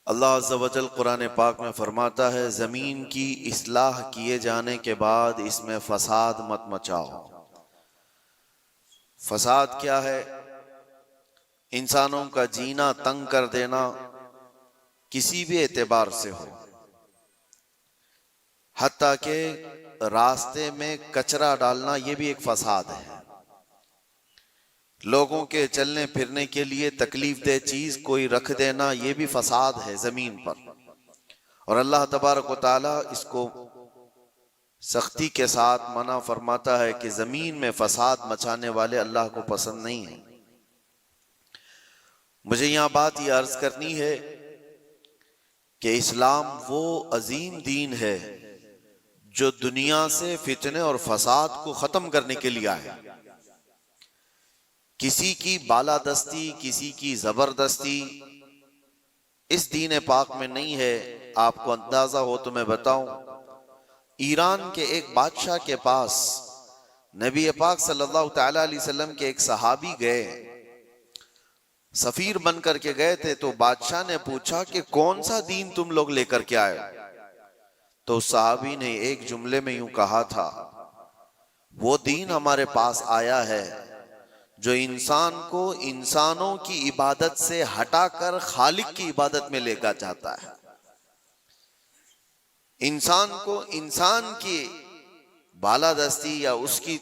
اللہ عز و جل قرآن پاک میں فرماتا ہے زمین کی اصلاح کیے جانے کے بعد اس میں فساد مت مچاؤ۔ فساد کیا ہے؟ انسانوں کا جینا تنگ کر دینا کسی بھی اعتبار سے ہو، حتیٰ کہ راستے میں کچرا ڈالنا یہ بھی ایک فساد ہے۔ لوگوں کے چلنے پھرنے کے لیے تکلیف دہ چیز کوئی رکھ دینا یہ بھی فساد ہے زمین پر، اور اللہ تبارک و تعالی اس کو سختی کے ساتھ منع فرماتا ہے کہ زمین میں فساد مچانے والے اللہ کو پسند نہیں ہیں۔ مجھے یہاں بات یہ عرض کرنی ہے کہ اسلام وہ عظیم دین ہے جو دنیا سے فتنے اور فساد کو ختم کرنے کے لیے آیا ہے۔ کسی کی بالادستی، کسی کی زبردستی اس دین پاک میں نہیں ہے۔ آپ کو اندازہ ہو تو میں بتاؤں، ایران کے ایک بادشاہ کے پاس نبی پاک صلی اللہ تعالی علیہ وسلم کے ایک صحابی گئے، سفیر بن کر کے گئے تھے، تو بادشاہ نے پوچھا کہ کون سا دین تم لوگ لے کر کے آئے؟ تو اس صحابی نے ایک جملے میں یوں کہا تھا، وہ دین ہمارے پاس آیا ہے جو انسان کو انسانوں کی عبادت سے ہٹا کر خالق کی عبادت میں لے کر جاتا ہے۔ انسان کو انسان کی بالادستی یا اس کی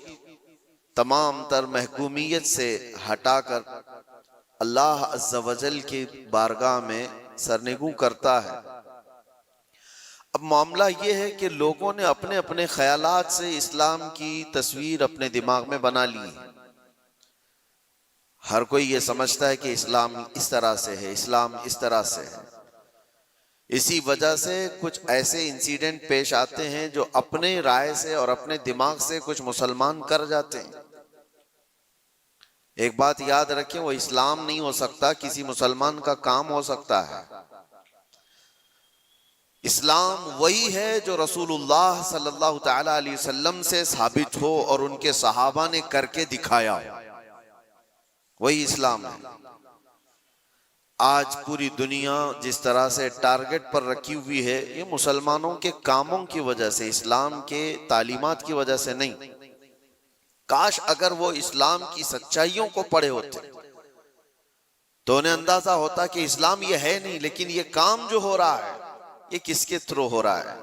تمام تر محکومیت سے ہٹا کر اللہ عز و جل کی بارگاہ میں سرنگوں کرتا ہے۔ اب معاملہ یہ ہے کہ لوگوں نے اپنے اپنے خیالات سے اسلام کی تصویر اپنے دماغ میں بنا لی ہے۔ ہر کوئی یہ سمجھتا ہے کہ اسلام اس طرح سے ہے، اسلام اس طرح سے ہے۔ اسی وجہ سے کچھ ایسے انسیڈنٹ پیش آتے ہیں جو اپنے رائے سے اور اپنے دماغ سے کچھ مسلمان کر جاتے ہیں۔ ایک بات یاد رکھیں، وہ اسلام نہیں ہو سکتا، کسی مسلمان کا کام ہو سکتا ہے۔ اسلام وہی ہے جو رسول اللہ صلی اللہ تعالی علیہ وسلم سے ثابت ہو اور ان کے صحابہ نے کر کے دکھایا ہو، وہی اسلام ہے۔ آج پوری دنیا جس طرح سے ٹارگٹ پر رکھی ہوئی ہے، یہ مسلمانوں کے کاموں کی وجہ سے، اسلام کے تعلیمات کی وجہ سے نہیں۔ کاش اگر وہ اسلام کی سچائیوں کو پڑھے ہوتے تو انہیں اندازہ ہوتا کہ اسلام یہ ہے نہیں، لیکن یہ کام جو ہو رہا ہے یہ کس کے تھرو ہو رہا ہے۔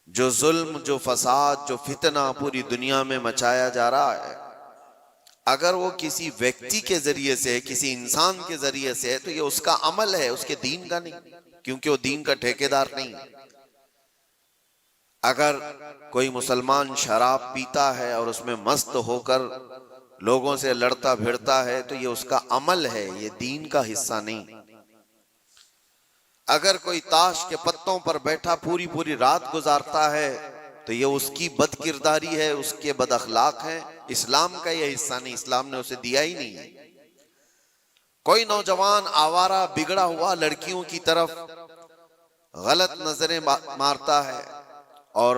جو ظلم، جو فساد، جو فتنہ پوری دنیا میں مچایا جا رہا ہے، اگر وہ کسی ویکتی کے ذریعے سے، کسی انسان کے ذریعے سے ہے تو یہ اس کا عمل ہے، اس کے دین کا نہیں، کیونکہ وہ دین کا ٹھیکیدار نہیں ہے۔ اگر کوئی مسلمان شراب پیتا ہے اور اس میں مست ہو کر لوگوں سے لڑتا بھیڑتا ہے تو یہ اس کا عمل ہے، یہ دین کا حصہ نہیں۔ اگر کوئی تاش کے پتوں پر بیٹھا پوری پوری رات گزارتا ہے تو یہ اس کی بد کرداری ہے، اس کے بد اخلاق ہیں، اسلام کا یہ حصہ نہیں، اسلام نے اسے دیا ہی نہیں ہے۔ کوئی نوجوان آوارہ بگڑا ہوا لڑکیوں کی طرف غلط نظریں مارتا ہے اور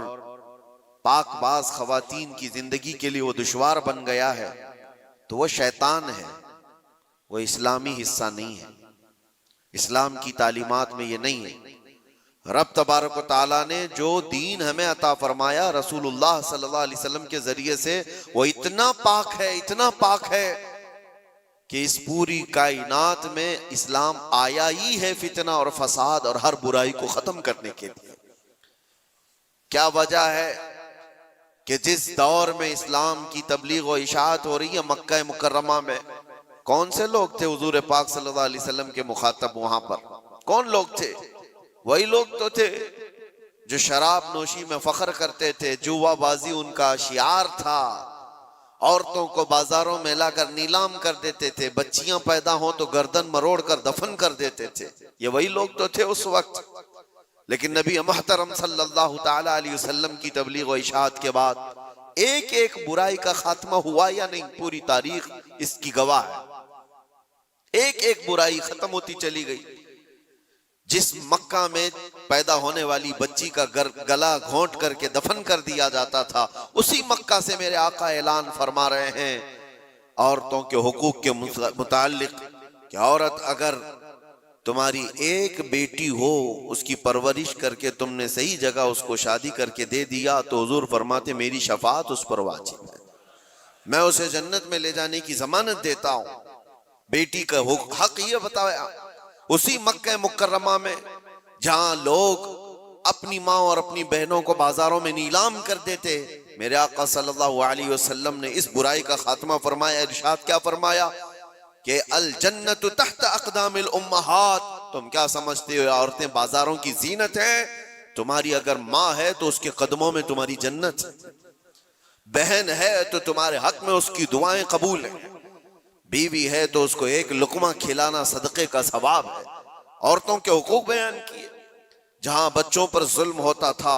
پاک باز خواتین کی زندگی کے لیے وہ دشوار بن گیا ہے تو وہ شیطان ہے، وہ اسلامی حصہ نہیں ہے، اسلام کی تعلیمات میں یہ نہیں ہے۔ رب تبارک و تعالیٰ نے جو دین ہمیں عطا فرمایا رسول اللہ صلی اللہ علیہ وسلم کے ذریعے سے، وہ اتنا پاک ہے، اتنا پاک ہے کہ اس پوری کائنات میں اسلام آیا ہی ہے فتنہ اور فساد اور ہر برائی کو ختم کرنے کے لیے۔ کیا وجہ ہے کہ جس دور میں اسلام کی تبلیغ و اشاعت ہو رہی ہے مکہ مکرمہ میں، کون سے لوگ تھے حضور پاک صلی اللہ علیہ وسلم کے مخاطب وہاں پر؟ کون لوگ تھے؟ وہی لوگ تو تھے جو شراب نوشی میں فخر کرتے تھے، جوا بازی ان کا شعار تھا، عورتوں کو بازاروں میں لا کر نیلام کر دیتے تھے، بچیاں پیدا ہوں تو گردن مروڑ کر دفن کر دیتے تھے۔ یہ وہی لوگ تو تھے اس وقت۔ لیکن نبی محترم صلی اللہ تعالی علیہ وسلم کی تبلیغ و اشاعت کے بعد ایک ایک برائی کا خاتمہ ہوا یا نہیں؟ پوری تاریخ اس کی گواہ ہے۔ ایک ایک برائی ختم ہوتی چلی گئی۔ جس مکہ میں پیدا ہونے والی بچی کا گلا گھونٹ کر کے دفن کر دیا جاتا تھا، اسی مکہ سے میرے آقا اعلان فرما رہے ہیں عورتوں کے حقوق کے متعلق کہ عورت اگر تمہاری ایک بیٹی ہو، اس کی پرورش کر کے تم نے صحیح جگہ اس کو شادی کر کے دے دیا تو حضور فرماتے میری شفاعت اس پر واجب ہے، میں اسے جنت میں لے جانے کی ضمانت دیتا ہوں۔ بیٹی کا حق یہ بتایا اسی مکہ مکرمہ میں جہاں لوگ اپنی ماں اور اپنی بہنوں کو بازاروں میں نیلام کر دیتے، میرے آقا صلی اللہ علیہ وسلم نے اس برائی کا خاتمہ فرمایا۔ ارشاد کیا فرمایا کہ الجنت تحت اقدام الامہات، تم کیا سمجھتے ہو عورتیں بازاروں کی زینت ہیں؟ تمہاری اگر ماں ہے تو اس کے قدموں میں تمہاری جنت ہے، بہن ہے تو تمہارے حق میں اس کی دعائیں قبول ہیں، بیوی ہے تو اس کو ایک لقمہ کھلانا صدقے کا ثواب ہے۔ عورتوں کے حقوق بیان کیے، جہاں بچوں پر ظلم ہوتا تھا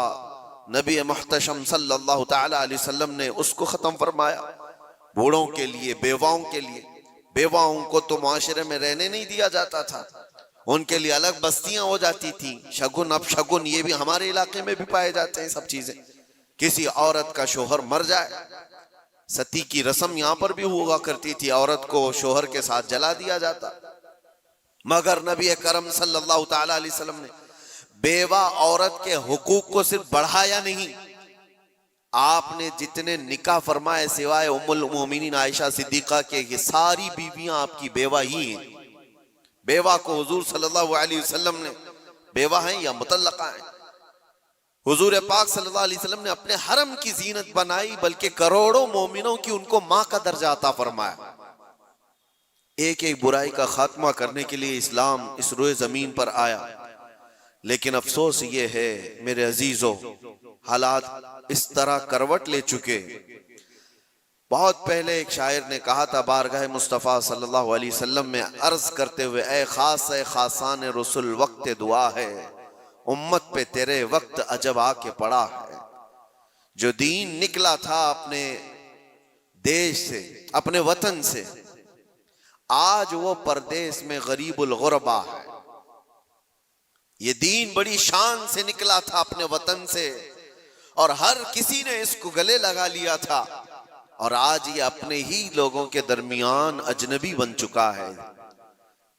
نبی محتشم صلی اللہ تعالی علیہ وسلم نے اس کو ختم فرمایا۔ بوڑھوں کے لیے، بیواؤں کے لیے، بیواؤں کو تو معاشرے میں رہنے نہیں دیا جاتا تھا، ان کے لیے الگ بستیاں ہو جاتی تھیں، شگن اب شگن یہ بھی ہمارے علاقے میں بھی پائے جاتے ہیں سب چیزیں۔ کسی عورت کا شوہر مر جائے، ستی کی رسم یہاں پر بھی ہوا کرتی تھی، عورت کو شوہر کے ساتھ جلا دیا جاتا، مگر نبی کرم صلی اللہ تعالی علیہ وسلم نے بیوہ عورت کے حقوق کو صرف بڑھایا نہیں، آپ نے جتنے نکاح فرمائے سوائے ام المومنین عائشہ صدیقہ کے، یہ ساری بیویاں آپ کی بیوہ ہی ہیں۔ بیوہ کو حضور صلی اللہ علیہ وسلم نے بیوہ ہیں یا مطلقہ ہیں، حضور پاک صلی اللہ علیہ وسلم نے اپنے حرم کی زینت بنائی، بلکہ کروڑوں مومنوں کی ان کو ماں کا درجہ عطا فرمایا۔ ایک ایک برائی کا خاتمہ کرنے کے لیے اسلام اس روئے زمین پر آیا، لیکن افسوس یہ ہے میرے عزیزو، حالات اس طرح کروٹ لے چکے۔ بہت پہلے ایک شاعر نے کہا تھا بارگاہ مصطفیٰ صلی اللہ علیہ وسلم میں عرض کرتے ہوئے، اے خاص اے خاصان رسول وقت دعا ہے، امت پہ تیرے وقت عجب آ کے پڑا ہے۔ جو دین نکلا تھا اپنے دیش سے، اپنے وطن سے، آج وہ پردیس میں غریب الغربا ہے۔ یہ دین بڑی شان سے نکلا تھا اپنے وطن سے، اور ہر کسی نے اس کو گلے لگا لیا تھا، اور آج یہ اپنے ہی لوگوں کے درمیان اجنبی بن چکا ہے۔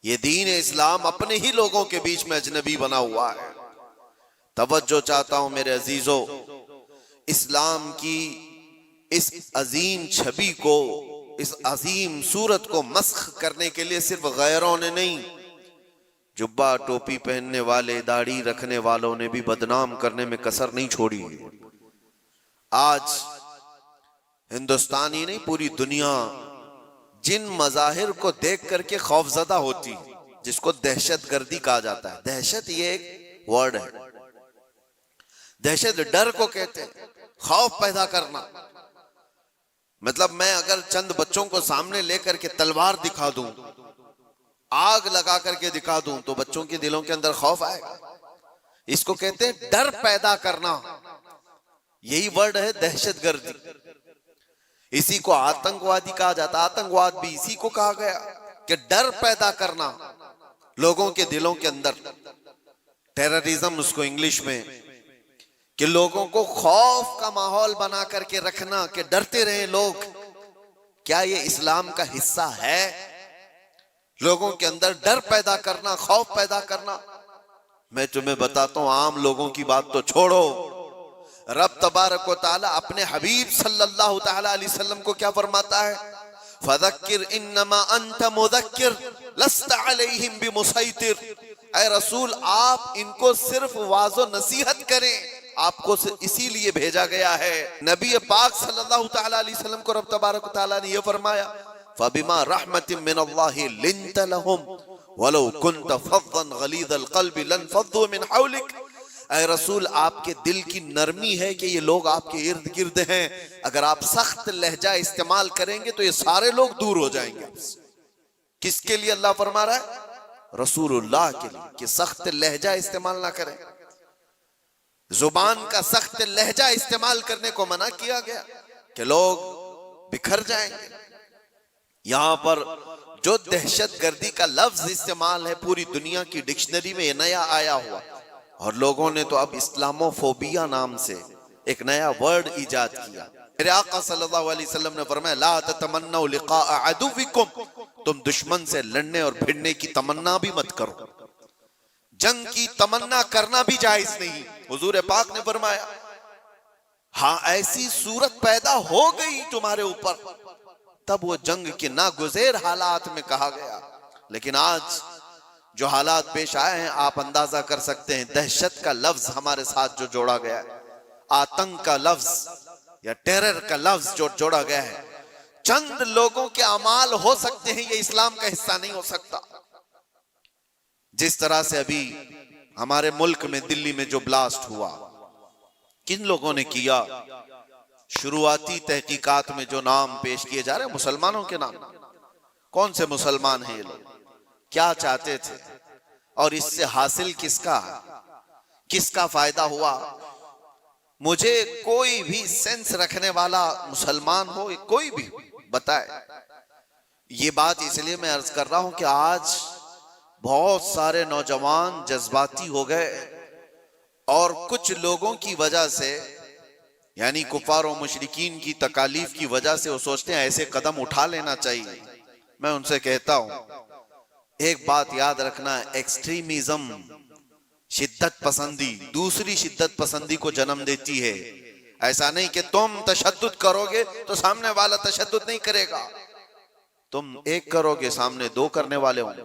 یہ دین اسلام اپنے ہی لوگوں کے بیچ میں اجنبی بنا ہوا ہے۔ توجہ چاہتا ہوں میرے عزیزو، اسلام کی اس عظیم چھبی کو، اس عظیم صورت کو مسخ کرنے کے لیے صرف غیروں نے نہیں، جبہ ٹوپی پہننے والے، داڑھی رکھنے والوں نے بھی بدنام کرنے میں کسر نہیں چھوڑی۔ آج ہندوستانی نہیں پوری دنیا جن مظاہر کو دیکھ کر کے خوفزدہ ہوتی، جس کو دہشت گردی کہا جاتا ہے۔ دہشت یہ ایک ورڈ ہے، دہشت ڈر کو کہتے ہیں، خوف پیدا کرنا۔ مطلب میں اگر چند بچوں کو سامنے لے کر کے تلوار دکھا دوں، آگ لگا کر کے دکھا دوں، تو بچوں کے دلوں کے اندر خوف آئے گا۔ اس کو کہتے ہیں ڈر پیدا کرنا، یہی ورڈ ہے دہشت گردی۔ اسی کو آتنکوادی کہا جاتا، آتنکواد بھی اسی کو کہا گیا کہ ڈر پیدا کرنا لوگوں کے دلوں کے اندر، ٹیررزم اس کو انگلش میں، کہ لوگوں کو خوف کا ماحول بنا کر کے رکھنا کہ ڈرتے رہیں لوگ۔ کیا یہ اسلام کا حصہ ہے؟ لوگوں کے اندر ڈر پیدا کرنا، خوف پیدا کرنا۔ میں تمہیں بتاتا ہوں، عام لوگوں کی بات تو چھوڑو، رب تبارک و تعالی اپنے حبیب صلی اللہ تعالی علیہ وسلم کو کیا فرماتا ہے؟ فَذَكِّرْ إِنَّمَا أَنْتَ مُذَكِّرْ لَسْتَ عَلَيْهِمْ بِمُسَيْطِرْ۔ اے رسول آپ ان کو صرف واعظ و نصیحت کریں، آپ کو اسی لیے بھیجا گیا ہے۔ نبی پاک صلی اللہ تعالی علیہ وسلم کو رب تبارک و تعالی نے یہ فرمایا، فَبِمَا رَحْمَةٍ مِّنَ اللَّهِ لِنْتَ لَهُمْ وَلَوْ كُنْتَ فَظًّا غَلِيظَ الْقَلْبِ لَانفَضُّوا مِنْ حَوْلِكَ۔ اے رسول آپ کے دل کی نرمی ہے کہ یہ لوگ آپ کے ارد گرد ہیں، اگر آپ سخت لہجہ استعمال کریں گے تو یہ سارے لوگ دور ہو جائیں گے۔ کس کے لیے اللہ فرما رہا ہے؟ رسول اللہ کے لیے، کہ سخت لہجہ استعمال نہ کریں۔ زبان کا سخت لہجہ استعمال کرنے کو منع کیا گیا کہ لوگ بکھر جائیں گے۔ یہاں پر جو دہشت گردی کا لفظ استعمال ہے پوری دنیا کی ڈکشنری میں یہ نیا آیا ہوا، اور لوگوں نے تو اب اسلاموفوبیا نام سے ایک نیا ورڈ ایجاد کیا۔ میرے آقا صلی اللہ علیہ وسلم نے فرمایا لا تتمنوا لقاء عدوکم، تم دشمن سے لڑنے اور بھیڑنے کی تمنا بھی مت کرو۔ جنگ کی تمنا کرنا بھی جائز نہیں. حضور پاک نے فرمایا ہاں ایسی صورت پیدا ہو گئی تمہارے اوپر تب وہ جنگ کے ناگزیر حالات میں کہا گیا. لیکن آج جو حالات پیش آئے ہیں آپ اندازہ کر سکتے ہیں. دہشت کا لفظ ہمارے ساتھ جو جوڑا گیا ہے, آتنک کا لفظ یا ٹیرر کا لفظ جو جوڑا گیا ہے, چند لوگوں کے اعمال ہو سکتے ہیں, یہ اسلام کا حصہ نہیں ہو سکتا. جس طرح سے ابھی ہمارے ملک میں دلی میں جو بلاسٹ ہوا, کن لوگوں نے کیا؟ شروعاتی تحقیقات میں جو نام پیش کیے جا رہے ہیں مسلمانوں کے نام. کون سے مسلمان ہیں یہ لوگ؟ کیا چاہتے تھے اور اس سے حاصل کس کا فائدہ ہوا؟ مجھے کوئی بھی سینس رکھنے والا مسلمان ہو, کوئی بھی بتائے. یہ بات اس لیے میں عرض کر رہا ہوں کہ آج بہت سارے نوجوان جذباتی ہو گئے اور کچھ لوگوں کی وجہ سے, یعنی کفار و مشرکین کی تکالیف کی وجہ سے وہ سوچتے ہیں ایسے قدم اٹھا لینا چاہیے. میں ان سے کہتا ہوں ایک بات یاد رکھنا, ایکسٹریمزم شدت پسندی دوسری شدت پسندی کو جنم دیتی ہے. ایسا نہیں کہ تم تشدد کرو گے تو سامنے والا تشدد نہیں کرے گا. تم ایک کرو گے سامنے دو کرنے والے ہوں گے,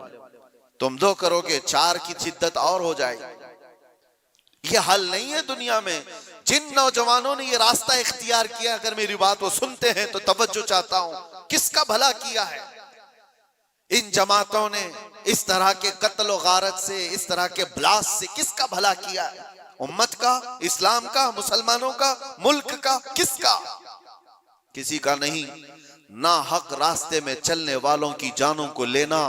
تم دو کرو گے چار کی شدت اور ہو جائے گی. یہ حل نہیں ہے دنیا میں. جن نوجوانوں نے یہ راستہ اختیار کیا, اگر میری بات وہ سنتے ہیں تو توجہ چاہتا ہوں, کس کا بھلا کیا ہے؟ ان جماعتوں نے اس طرح کے قتل و غارت سے, اس طرح کے بلاسٹ سے کس کا بھلا کیا ہے؟ امت کا, اسلام کا, مسلمانوں کا, ملک کا, کس کا؟ کسی کا نہیں. ناحق راستے میں چلنے والوں کی جانوں کو لینا.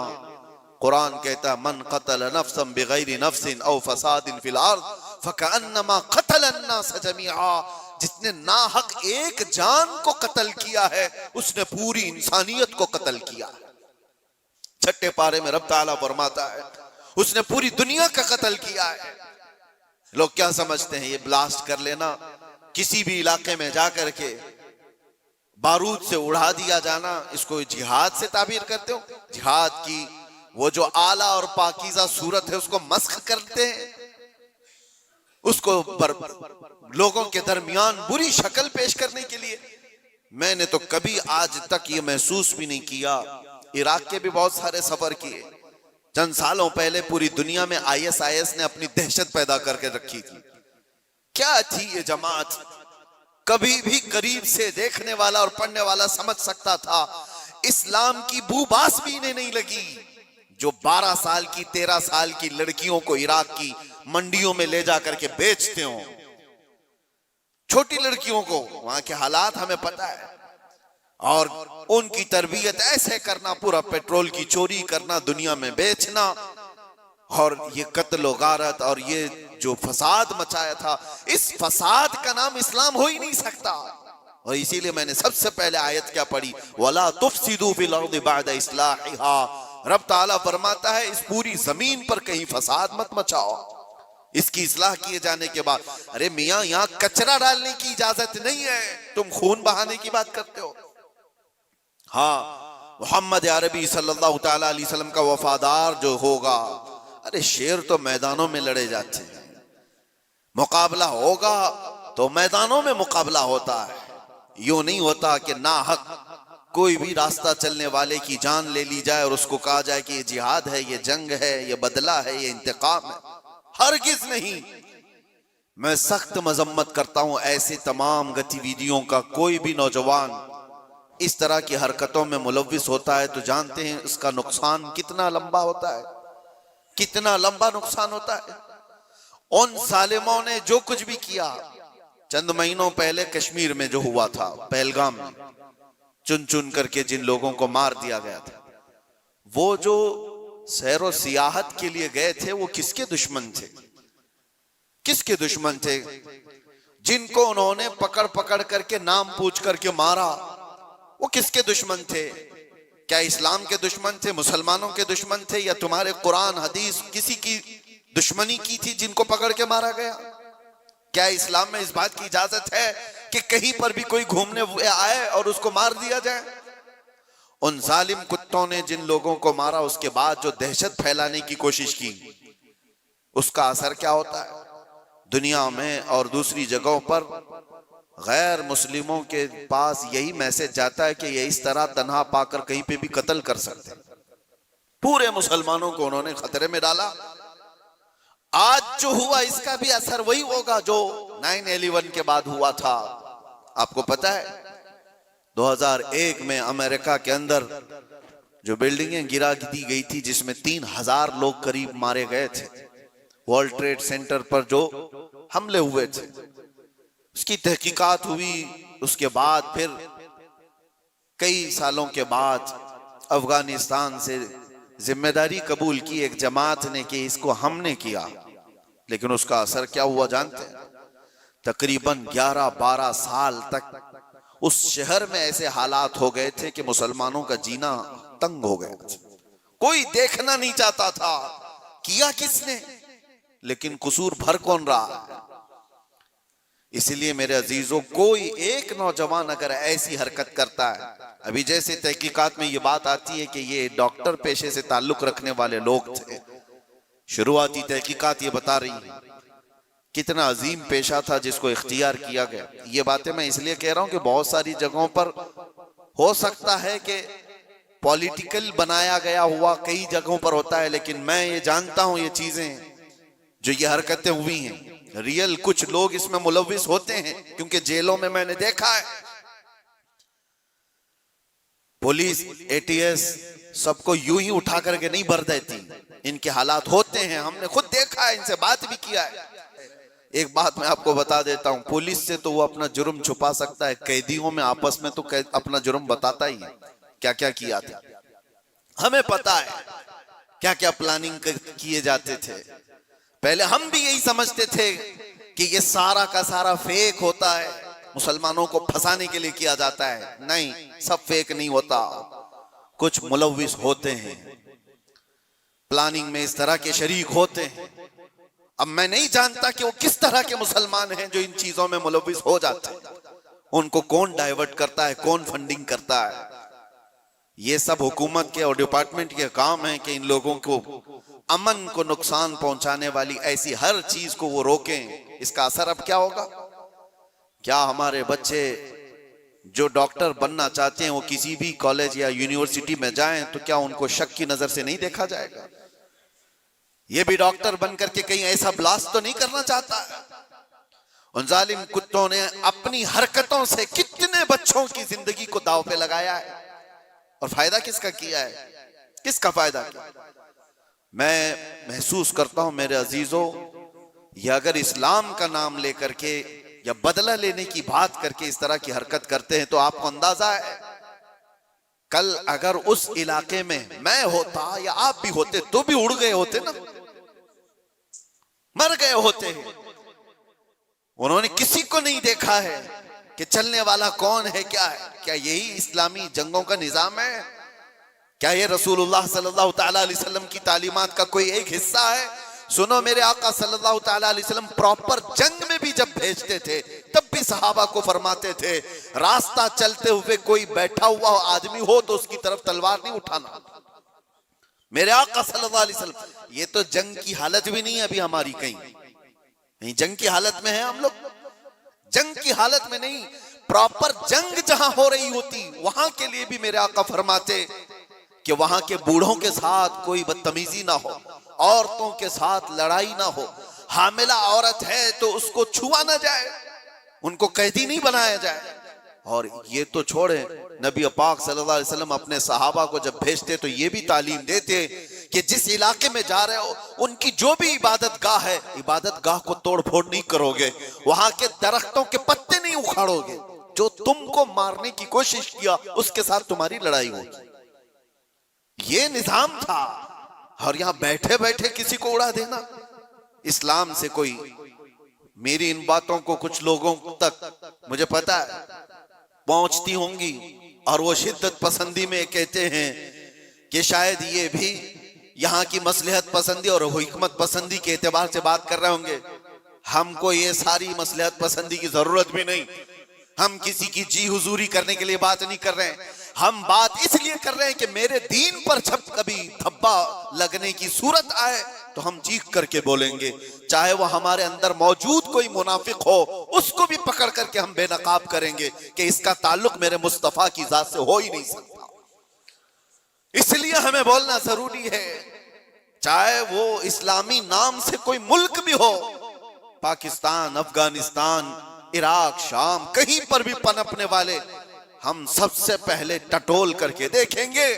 قرآن کہتا ہے من قتل نفسا بغیر نفس او فساد فی الارض فکأنما قتل الناس جميعا. جس نے ناحق ایک جان کو قتل کیا ہے اس نے پوری انسانیت کو قتل کیا ہے. چھٹے پارے میں رب تعالیٰ فرماتا ہے اس نے پوری دنیا کا قتل کیا ہے. لوگ کیا سمجھتے ہیں یہ بلاسٹ کر لینا, کسی بھی علاقے میں جا کر کے بارود سے اڑا دیا جانا, اس کو جہاد سے تعبیر کرتے ہو؟ جہاد کی وہ جو اعلیٰ اور پاکیزہ صورت ہے اس کو مسخ کرتے ہیں, اس کو لوگوں کے درمیان بری شکل پیش کرنے کے لیے. میں نے تو کبھی آج تک یہ محسوس بھی نہیں کیا. عراق کے بھی بہت سارے سفر کیے. چند سالوں پہلے پوری دنیا میں IS نے اپنی دہشت پیدا کر کے رکھی تھی. کیا تھی یہ جماعت؟ کبھی بھی قریب سے دیکھنے والا اور پڑھنے والا سمجھ سکتا تھا اسلام کی بو باس بھی انہیں نہیں لگی. جو 12 سال کی 13 سال کی لڑکیوں کو عراق کی منڈیوں میں لے جا کر کے بیچتے ہوں, چھوٹی لڑکیوں کو, وہاں کے حالات ہمیں پتہ ہے, اور ان کی تربیت ایسے کرنا, پورا پیٹرول کی چوری کرنا, دنیا میں بیچنا, اور یہ قتل و غارت اور یہ جو فساد مچایا تھا, اس فساد کا نام اسلام ہو ہی نہیں سکتا. اور اسی لیے میں نے سب سے پہلے آیت کیا پڑھی, وَلَا تُفْسِدُوا فِي الْأَرْضِ بَعْدَ إِصْلَاحِهَا. رب تعالیٰ فرماتا ہے اس پوری زمین پر کہیں فساد مت مچاؤ اس کی اصلاح کیے جانے کے بعد. ارے میاں یہاں کچرا ڈالنے کی اجازت نہیں ہے, تم خون بہانے کی بات کرتے ہو. ہاں محمد عربی صلی اللہ تعالیٰ علیہ وسلم کا وفادار جو ہوگا, ارے شیر تو میدانوں میں لڑے جاتے ہیں, مقابلہ ہوگا تو میدانوں میں مقابلہ ہوتا ہے. یوں نہیں ہوتا کہ ناحق کوئی بھی راستہ چلنے والے کی جان لے لی جائے اور اس کو کہا جائے کہ یہ جہاد ہے, یہ جنگ ہے, یہ بدلہ ہے, یہ انتقام ہے. ہرگز نہیں. میں سخت مذمت کرتا ہوں ایسے تمام گتیویدیوں کا. کوئی بھی نوجوان اس طرح کی حرکتوں میں ملوث ہوتا ہے تو جانتے ہیں اس کا نقصان کتنا لمبا ہوتا ہے, کتنا لمبا نقصان ہوتا ہے. ان ظالموں نے جو کچھ بھی کیا, چند مہینوں پہلے کشمیر میں جو ہوا تھا, پہلگام میں چن چن کر کے جن لوگوں کو مار دیا گیا تھا, وہ جو سیر و سیاحت کے لیے گئے تھے وہ کس کے دشمن تھے؟ کس کے دشمن تھے؟ جن کو انہوں نے پکڑ پکڑ کر کے نام پوچھ کر کے مارا وہ کس کے دشمن تھے؟ کیا اسلام کے دشمن تھے, مسلمانوں کے دشمن تھے, یا تمہارے قرآن حدیث کسی کی دشمنی کی تھی جن کو پکڑ کے مارا گیا؟ کیا اسلام میں اس بات کی اجازت ہے کہ کہیں پر بھی کوئی گھومنے آئے اور اس کو مار دیا جائے؟ ان ظالم کتوں نے جن لوگوں کو مارا اس کے بعد جو دہشت پھیلانے کی کوشش کی, اس کا اثر کیا ہوتا ہے؟ دنیا میں اور دوسری جگہوں پر غیر مسلموں کے پاس یہی میسج جاتا ہے کہ یہ اس طرح تنہا پا کر کہیں پہ بھی قتل کر سکتے ہیں۔ پورے مسلمانوں کو انہوں نے خطرے میں ڈالا۔ آج جو ہوا اس کا بھی اثر وہی ہوگا جو 9/11 کے بعد ہوا تھا۔ آپ کو پتا ہے 2001 میں امریکہ کے اندر جو بلڈنگیں گرا دی گئی تھی جس میں 3000 لوگ قریب مارے گئے تھے، ورلڈ ٹریڈ سینٹر پر جو حملے ہوئے تھے، اس کی تحقیقات ہوئی۔ اس کے بعد پھر کئی سالوں کے بعد افغانستان سے ذمہ داری قبول کی ایک جماعت نے کہ اس کو ہم نے کیا، لیکن اس کا اثر کیا ہوا جانتے ہیں؟ تقریباً 11-12 سال تک اس شہر میں ایسے حالات ہو گئے تھے کہ مسلمانوں کا جینا تنگ ہو گیا تھا۔ کوئی دیکھنا نہیں چاہتا تھا کیا کس نے، لیکن قصور بھر کون رہا؟ اس لیے میرے عزیزوں، کوئی ایک نوجوان اگر ایسی حرکت کرتا ہے، ابھی جیسے تحقیقات میں یہ بات آتی ہے کہ یہ ڈاکٹر پیشے سے تعلق رکھنے والے لوگ تھے، شروعاتی تحقیقات یہ بتا رہی ہیں کتنا عظیم پیشہ تھا جس کو اختیار کیا گیا۔ یہ باتیں میں اس لیے کہہ رہا ہوں کہ بہت ساری جگہوں پر ہو سکتا ہے کہ پولیٹیکل بنایا گیا ہوا کئی جگہوں پر ہوتا ہے، لیکن میں یہ جانتا ہوں یہ چیزیں جو یہ حرکتیں ہوئی ہیں ریئل کچھ لوگ اس میں ملوث ہوتے ہیں، کیونکہ جیلوں میں نے دیکھا ہے پولیس ATS سب کو یوں ہی اٹھا کر کے نہیں بھر دیتی، ان کے حالات ہوتے ہیں، ہم نے خود دیکھا ہے، ان سے بات بھی کیا ہے۔ ایک بات میں آپ کو بتا دیتا ہوں، پولیس سے تو وہ اپنا جرم چھپا سکتا ہے، قیدیوں میں آپس میں تو اپنا جرم بتاتا ہی ہے کیا کیا کیا تھا۔ ہمیں پتا ہے کیا کیا پلاننگ کیے جاتے تھے۔ پہلے ہم بھی یہی سمجھتے تھے کہ یہ سارا کا سارا فیک ہوتا ہے، مسلمانوں کو پھنسانے کے لیے کیا جاتا ہے۔ نہیں، سب فیک نہیں ہوتا، کچھ ملوث ہوتے ہیں، پلاننگ میں اس طرح کے شریک ہوتے ہیں۔ اب میں نہیں جانتا کہ وہ کس طرح کے مسلمان ہیں جو ان چیزوں میں ملوث ہو جاتے ہیں، ان کو کون ڈائیورٹ کرتا ہے، کون فنڈنگ کرتا ہے۔ یہ سب حکومت کے اور ڈپارٹمنٹ کے کام ہیں کہ ان لوگوں کو امن کو نقصان پہنچانے والی ایسی ہر چیز کو وہ روکیں۔ اس کا اثر اب کیا ہوگا؟ کیا ہمارے بچے جو ڈاکٹر بننا چاہتے ہیں وہ کسی بھی کالج یا یونیورسٹی میں جائیں تو کیا ان کو شک کی نظر سے نہیں دیکھا جائے گا؟ یہ بھی ڈاکٹر بن کر کے کہیں ایسا بلاسٹ تو نہیں کرنا چاہتا ہے؟ ان ظالم کتوں نے اپنی حرکتوں سے کتنے بچوں کی زندگی کو داؤ پہ لگایا ہے، اور فائدہ کس کا کیا ہے؟ کس کا فائدہ کیا؟ میں محسوس کرتا ہوں میرے عزیزوں، یہ اگر اسلام کا نام لے کر کے یا بدلہ لینے کی بات کر کے اس طرح کی حرکت کرتے ہیں تو آپ کو اندازہ ہے کل اگر اس علاقے میں میں ہوتا یا آپ بھی ہوتے تو بھی اڑ گئے ہوتے نا، مر گئے ہوتے ہیں۔ انہوں نے کسی کو نہیں دیکھا ہے کہ چلنے والا کون ہے، کیا ہے۔ کیا یہی اسلامی جنگوں کا نظام ہے؟ کیا یہ رسول اللہ صلی اللہ تعالیٰ علیہ وسلم کی تعلیمات کا کوئی ایک حصہ ہے؟ سنو، میرے آقا صلی اللہ تعالیٰ علیہ وسلم پراپر جنگ میں بھی جب بھیجتے تھے تب بھی صحابہ کو فرماتے تھے راستہ چلتے ہوئے کوئی بیٹھا ہوا آدمی ہو تو اس کی طرف تلوار نہیں اٹھانا۔ میرے آقا صلی اللہ علیہ وسلم، یہ تو جنگ کی حالت بھی نہیں ہے ابھی ہماری، کہیں جنگ کی حالت میں ہیں ہم لوگ؟ جنگ کی حالت میں نہیں، پراپر جنگ جہاں ہو رہی ہوتی وہاں کے لیے بھی میرے آقا فرماتے کہ وہاں کے بوڑھوں کے ساتھ کوئی بدتمیزی نہ ہو، عورتوں کے ساتھ لڑائی نہ ہو، حاملہ عورت ہے تو اس کو چھوا نہ جائے، ان کو قیدی نہیں بنایا جائے۔ اور یہ تو چھوڑیں، نبی پاک صلی اللہ علیہ وسلم اپنے صحابہ کو جب بھیجتے تو یہ بھی تعلیم دیتے کہ جس علاقے میں جا رہے ہو ان کی جو بھی عبادت گاہ ہے، عبادت گاہ کو توڑ پھوڑ نہیں کرو گے، وہاں کے درختوں کے پتے نہیں اکھاڑو گے، جو تم کو مارنے کی کوشش کیا اس کے ساتھ تمہاری لڑائی ہوگی۔ یہ نظام تھا، اور یہاں بیٹھے بیٹھے کسی کو اڑا دینا۔ اسلام سے کوئی، میری ان باتوں کو کچھ لوگوں تک مجھے پتا ہے پہنچتی ہوں گی، اور وہ شدت پسندی میں کہتے ہیں کہ شاید یہ بھی یہاں کی مصلحت پسندی اور حکمت پسندی کے اعتبار سے بات کر رہے ہوں گے۔ ہم کو یہ ساری مصلحت پسندی کی ضرورت بھی نہیں، ہم کسی کی جی حضوری کرنے کے لیے بات نہیں کر رہے ہیں، ہم بات اس لیے کر رہے ہیں کہ میرے دین پر جب کبھی دھبا لگنے کی صورت آئے تو ہم چیخ کر کے بولیں گے، چاہے وہ ہمارے اندر موجود کوئی منافق ہو اس کو بھی پکڑ کر کے ہم بے نقاب کریں گے کہ اس کا تعلق میرے مصطفیٰ کی ذات سے ہو ہی نہیں سکتا۔ اس لیے ہمیں بولنا ضروری ہے، چاہے وہ اسلامی نام سے کوئی ملک بھی ہو، پاکستان، افغانستان، عراق، شام، کہیں پر بھی پنپنے والے، ہم سب سے پہلے ٹٹول کر کے دیکھیں گے۔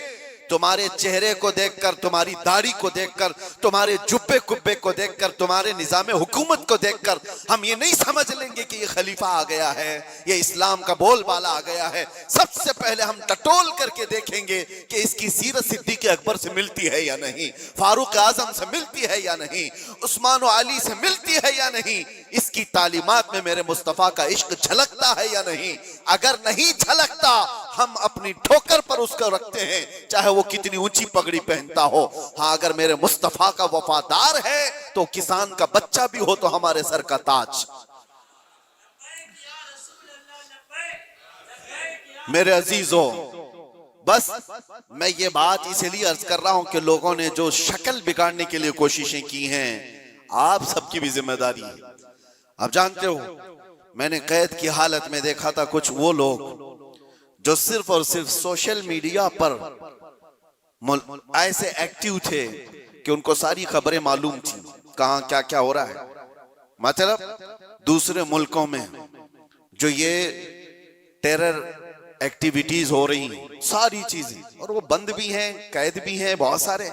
تمہارے چہرے کو دیکھ کر، تمہاری داڑھی کو دیکھ کر، تمہارے جبے کبے کو دیکھ کر، تمہارے نظام حکومت کو دیکھ کر ہم یہ نہیں سمجھ لیں گے کہ یہ خلیفہ آ گیا ہے، یہ اسلام کا بول بالا آ گیا ہے۔ سب سے پہلے ہم ٹٹول کر کے دیکھیں گے کہ اس کی سیرت صدیق اکبر سے ملتی ہے یا نہیں، فاروق اعظم سے ملتی ہے یا نہیں، عثمان و علی سے ملتی ہے یا نہیں، اس کی تعلیمات میں میرے مصطفیٰ کا عشق جھلکتا ہے یا نہیں۔ اگر نہیں جھلکتا ہم اپنی ٹھوکر پر اس کو رکھتے ہیں، چاہے وہ کتنی اونچی پگڑی پہنتا ہو۔ ہاں اگر میرے مصطفیٰ کا وفادار ہے تو کسان کا بچہ بھی ہو تو ہمارے سر کا تاج۔ میرے عزیزو، بس میں یہ بات اس لیے عرض کر رہا ہوں کہ لوگوں نے جو شکل بگاڑنے کے لیے کوششیں کی ہیں، آپ سب کی بھی ذمہ داری ہے۔ آپ جانتے ہو میں نے قید کی حالت میں دیکھا تھا کچھ وہ لوگ جو صرف اور صرف سوشل میڈیا پر ایسے ایکٹیو تھے کہ ان کو ساری خبریں معلوم تھیں، کہاں کیا کیا ہو رہا ہے۔ مطلب دوسرے ملکوں میں جو یہ ٹیرر ایکٹیویٹیز ہو رہی ہیں، ساری چیزیں، اور وہ بند بھی ہیں، قید بھی ہیں، بہت سارے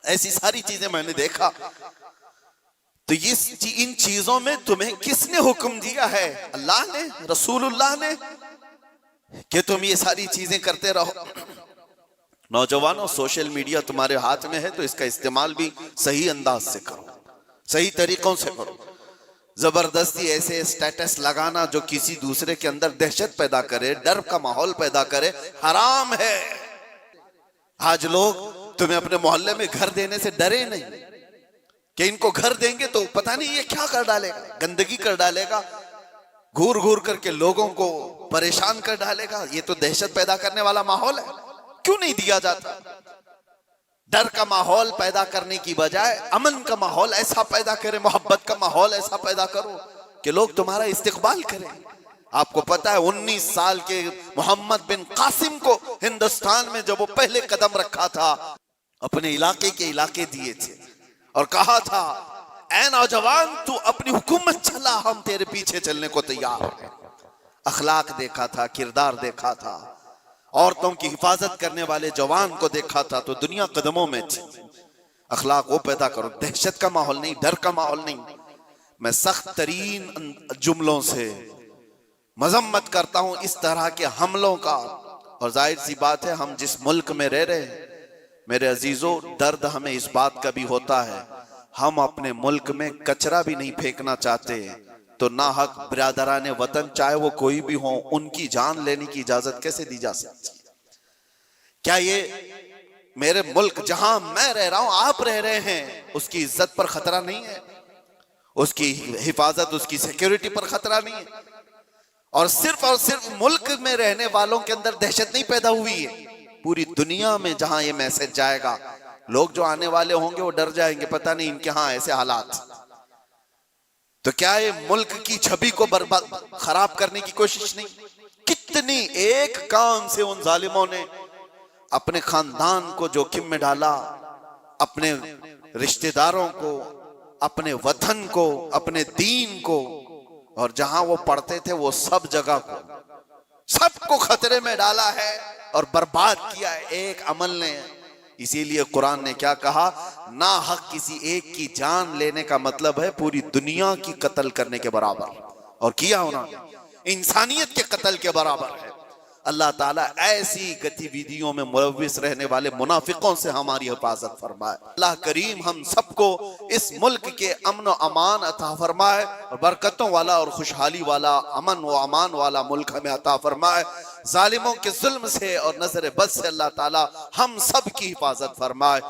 ایسی ساری چیزیں میں نے دیکھا۔ تو ان چیزوں میں تمہیں کس نے حکم دیا ہے؟ اللہ نے، رسول اللہ نے، کہ تم یہ ساری چیزیں کرتے رہو؟ نوجوانوں، سوشل میڈیا تمہارے ہاتھ میں ہے تو اس کا استعمال بھی صحیح انداز سے کرو، صحیح طریقوں سے کرو۔ زبردستی ایسے سٹیٹس لگانا جو کسی دوسرے کے اندر دہشت پیدا کرے، ڈر کا ماحول پیدا کرے، حرام ہے۔ آج لوگ تمہیں اپنے محلے میں گھر دینے سے ڈرے نہیں کہ ان کو گھر دیں گے تو پتہ نہیں یہ کیا کر ڈالے گا، گندگی کر ڈالے گا، گھور گھور کر کے لوگوں کو پریشان کر ڈالے گا۔ یہ تو دہشت پیدا کرنے والا ماحول ہے، کیوں نہیں دیا جاتا؟ ڈر کا ماحول پیدا کرنے کی بجائے امن کا ماحول ایسا پیدا کرے، محبت کا ماحول ایسا پیدا کرو کہ لوگ تمہارا استقبال کریں۔ آپ کو پتا ہے 19 سال کے محمد بن قاسم کو ہندوستان میں جب وہ پہلے قدم رکھا تھا، اپنے علاقے کے علاقے دیے تھے اور کہا تھا اے نوجوان تو اپنی حکومت چلا، ہم تیرے پیچھے چلنے کو تیار ہیں۔ اخلاق دیکھا تھا، کردار دیکھا تھا، عورتوں کی حفاظت کرنے والے جوان کو دیکھا تھا تو دنیا قدموں میں تھی۔ اخلاق وہ پیدا کرو، دہشت کا ماحول نہیں، ڈر کا ماحول نہیں۔ میں سخت ترین جملوں سے مذمت کرتا ہوں اس طرح کے حملوں کا، اور ظاہر سی بات ہے ہم جس ملک میں رہ رہے ہیں میرے عزیزو، درد ہمیں اس بات کا بھی ہوتا ہے، ہم اپنے ملک میں کچرا بھی نہیں پھینکنا چاہتے تو ناحق برادران وطن چاہے وہ کوئی بھی ہوں ان کی جان لینے کی اجازت کیسے دی جا سکتی؟ کیا یہ میرے ملک جہاں میں رہ رہا ہوں، آپ رہ رہے ہیں، اس کی عزت پر خطرہ نہیں ہے؟ اس کی حفاظت، اس کی سیکیورٹی پر خطرہ نہیں ہے؟ اور صرف ملک میں رہنے والوں کے اندر دہشت نہیں پیدا ہوئی ہے، پوری دنیا میں جہاں یہ میسج جائے گا لوگ جو آنے والے ہوں گے وہ ڈر جائیں گے، پتہ نہیں ان کے ہاں ایسے حالات۔ تو کیا یہ ملک کی چھبی کو خراب کرنے کی کوشش نہیں؟ کتنی ایک کام سے ان ظالموں نے اپنے خاندان کو جوخم میں ڈالا، اپنے رشتہ داروں کو، اپنے وطن کو، اپنے دین کو، اور جہاں وہ پڑھتے تھے وہ سب جگہ کو، سب کو خطرے میں ڈالا ہے اور برباد کیا ہے ایک عمل نے۔ اسی لیے قرآن نے کیا کہا؟ ناحق کسی ایک کی جان لینے کا مطلب ہے پوری دنیا کی قتل کرنے کے برابر، اور کیا ہونا انسانیت کے قتل کے برابر ہے۔ اللہ تعالیٰ ایسی گتی ویدیوں میں ملوث رہنے والے منافقوں سے ہماری حفاظت فرمائے۔ اللہ کریم ہم سب کو اس ملک کے امن و امان عطا فرمائے، اور برکتوں والا اور خوشحالی والا، امن و امان والا ملک ہمیں عطا فرمائے۔ ظالموں کے ظلم سے اور نظر بد سے اللہ تعالیٰ ہم سب کی حفاظت فرمائے۔